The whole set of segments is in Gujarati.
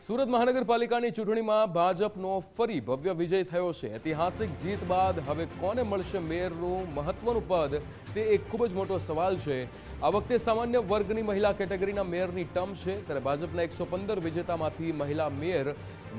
સુરત મહાનગરપાલિકાની ચૂંટણીમાં ભાજપનો ફરી ભવ્ય વિજય થયો છે। ઐતિહાસિક જીત બાદ હવે કોને મળશે મેયરનું મહત્વનું પદ તે એક ખૂબ જ મોટો સવાલ છે। આ વખતે સામાન્ય વર્ગની મહિલા કેટેગરીના મેયરની ટર્મ છે, ત્યારે ભાજપના 115 વિજેતામાંથી મહિલા મેયર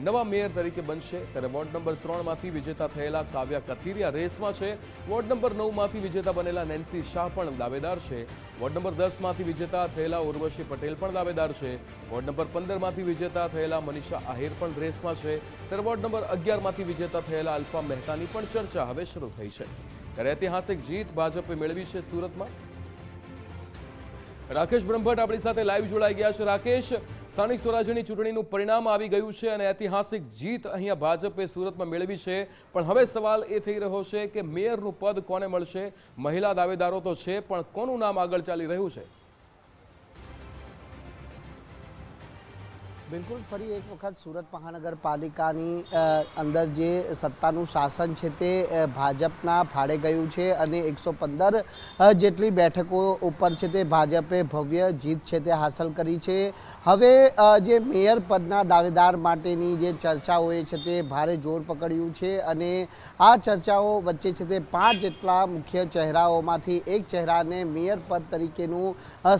નવા મેયર તરીકે બનશે। ત્યારે વોર્ડ નંબર 3 માંથી વિજેતા થયેલા કાવ્યા કથિરિયા રેસમાં છે। વોર્ડ નંબર 9 માંથી વિજેતા બનેલા નેન્સી શાહ પણ દાવેદાર છે। વોર્ડ નંબર 10 માંથી વિજેતા થયેલા ઉર્વશી પટેલ પણ દાવેદાર છે। વોર્ડ નંબર 15 માંથી વિજેતા થયેલા મનીષા આહિર પણ રેસમાં છે। ત્યારે વોર્ડ નંબર 11 માંથી વિજેતા થયેલા અલ્પા મહેતાની પણ ચર્ચા હવે શરૂ થઈ છે। ત્યારે ઐતિહાસિક જીત ભાજપે મેળવી છે સુરતમાં। રાકેશ બ્રહ્મભટ્ટ આપણી સાથે લાઈવ જોડાઈ ગયા છે। રાકેશ, સ્થાનિક સ્વરાજ્યની ચૂંટણીનું પરિણામ આવી ગયું છે અને ઐતિહાસિક જીત અહીંયા ભાજપે સુરતમાં મેળવી છે, પણ હવે સવાલ એ થઈ રહ્યો છે કે મેયરનું પદ કોને મળશે? મહિલા દાવેદારો તો છે, પણ કોનું નામ આગળ ચાલી રહ્યું છે? બિલકુલ, ફરી એક વખત સુરત મહાનગરપાલિકાની અંદર જે સત્તાનું શાસન છે તે ભાજપના ફાળે ગયું છે અને 115 જેટલી બેઠકો ઉપર છે તે ભાજપે ભવ્ય જીત છે તે હાંસલ કરી છે। હવે જે મેયર પદના દાવેદાર માટેની જે ચર્ચાઓએ છે તે ભારે જોર પકડ્યું છે અને આ ચર્ચાઓ વચ્ચે છે તે 5 જેટલા મુખ્ય ચહેરાઓમાંથી એક ચહેરાને મેયર પદ તરીકેનું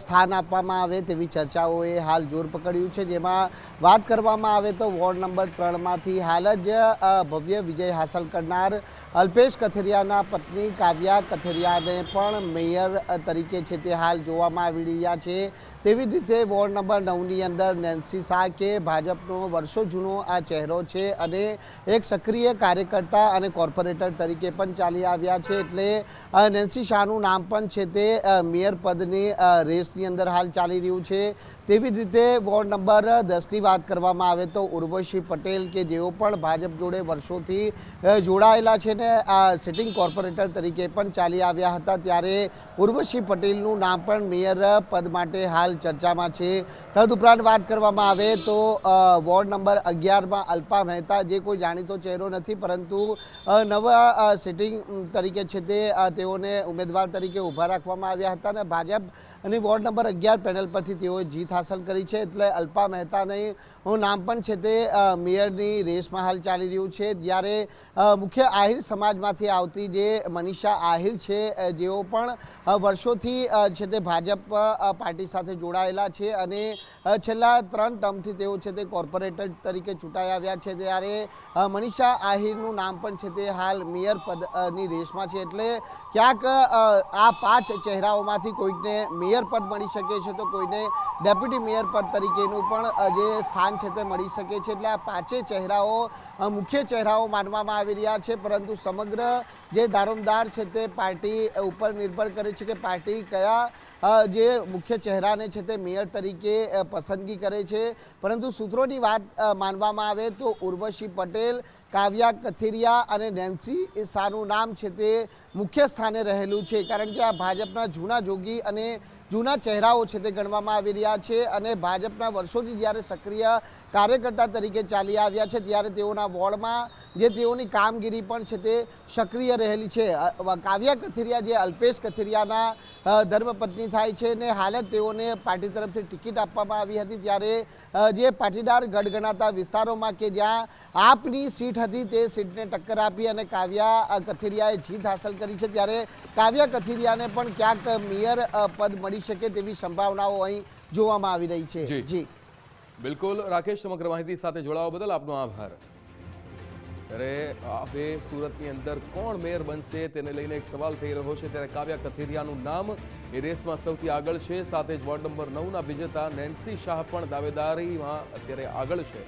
સ્થાન આપવામાં આવે તેવી ચર્ચાઓએ હાલ જોર પકડ્યું છે। જેમાં વાત કરવામાં આવે તો વોર્ડ નંબર 3 માંથી હાલ જ ભવ્ય વિજય હાંસલ કરનાર અલ્પેશ કથિરિયાના પત્ની કાવ્યા કથિરિયાને પણ મેયર તરીકે છે તે હાલ જોવામાં આવી રહ્યા છે। તેવી જ રીતે વોર્ડ નંબર 9ની અંદર નેન્સી શાહ કે ભાજપનો વર્ષો જૂનો આ ચહેરો છે અને એક સક્રિય કાર્યકર્તા અને કોર્પોરેટર તરીકે પણ ચાલી આવ્યા છે, એટલે નેન્સી શાહનું નામ પણ છે તે મેયર પદની રેસની અંદર હાલ ચાલી રહ્યું છે। તેવી જ રીતે વોર્ડ નંબર 10ની વાત કરવામાં આવે તો ઉર્વશી પટેલ કે જેઓ પણ ભાજપ જોડે વર્ષોથી જોડાયેલા છે ને સિટિંગ કોર્પોરેટર તરીકે પણ ચાલી આવ્યા હતા, ત્યારે ઉર્વશી પટેલનું નામ પણ મેયર પદ માટે હાલ ચર્ચામાં છે। તદુપરાંત વાત કરવામાં આવે તો વોર્ડ નંબર 11માં અલ્પા મહેતા, જે કોઈ જાણીતો ચહેરો નથી પરંતુ નવા સિટિંગ તરીકે છે તે તેઓને ઉમેદવાર તરીકે ઊભા રાખવામાં આવ્યા હતા અને ભાજપ અને વોર્ડ નંબર 11 પેનલ પરથી તેઓએ જીત હાંસલ કરી છે, એટલે અલ્પા મહેતાનું નામ પણ છે તે મેયરની રેસમાં હાલ ચાલી રહ્યું છે। જ્યારે મુખ્ય આહિર સમાજમાંથી આવતી જે મનીષા આહિર છે, જેઓ પણ વર્ષોથી છે તે ભાજપ પાર્ટી સાથે જોડાયેલા છે અને છેલ્લા 3 ટર્મથી તેઓ છે તે કોર્પોરેટર તરીકે ચૂંટાઈ આવ્યા છે, ત્યારે મનીષા આહિરનું નામ પણ છે તે હાલ મેયર પદની રેસમાં છે। એટલે ક્યાંક આ 5 ચહેરાઓમાંથી કોઈકને મેયર પદ મળી શકે છે તો કોઈને ડેપ્યુટી મેયર પદ તરીકેનું પણ જે સ્થાન છે તે મળી શકે છે। એટલે આ 5 ચહેરાઓ મુખ્ય ચહેરાઓ માનવામાં આવી રહ્યા છે, પરંતુ સમગ્ર જે દારોમદાર છે તે પાર્ટી ઉપર નિર્ભર કરે છે કે પાર્ટી કયા જે મુખ્ય ચહેરાને છે તે મેયર તરીકે પસંદગી કરે છે। પરંતુ સૂત્રોની વાત માનવામાં આવે તો ઉર્વશી પટેલ, કાવ્યા કથિરિયા અને નેન્સી શાહનું નામ છે તે મુખ્ય સ્થાને રહેલું છે, કારણ કે આ ભાજપના જૂના જોગી અને જૂના ચહેરાઓ છે તે ગણવામાં આવી રહ્યા છે અને ભાજપના વર્ષોથી જ્યારે સક્રિય કાર્યકર્તા તરીકે ચાલી આવ્યા છે ત્યારે તેઓના વોર્ડમાં જે તેઓની કામગીરી પણ છે તે સક્રિય રહેલી છે। કાવ્યા કથિરિયા જે અલ્પેશ કથિરિયાના ધર્મપત્ની થાય છે ને હાલ જ તેઓને પાર્ટી તરફથી ટિકિટ આપવામાં આવી હતી, ત્યારે જે પાટીદાર ગઢ ગણાતા વિસ્તારોમાં કે જ્યાં આપની સીટ હતી તે સીટને ટક્કર આપી અને કાવ્યા કથિરિયાએ જીત હાંસલ કરી છે, ત્યારે કાવ્યા કથિરિયાને પણ ક્યાંક મેયર પદ મળી શકે તેવી સંભાવનાઓ અહીં જોવામાં આવી રહી છે। જી બિલકુલ રાકેશ, સમગ્ર માહિતી સાથે જોડાવા બદલ આપનો આભાર। ત્યારે હવે સુરતની અંદર કોણ મેયર બનશે તેને લઈને એક સવાલ થઈ રહ્યો છે, ત્યારે કાવ્યા કથિરિયાનું નામ એ રેસમાં સૌથી આગળ છે, સાથે જ વોર્ડ નંબર 9ના વિજેતા નેન્સી શાહ પણ દાવેદારીમાં અત્યારે આગળ છે।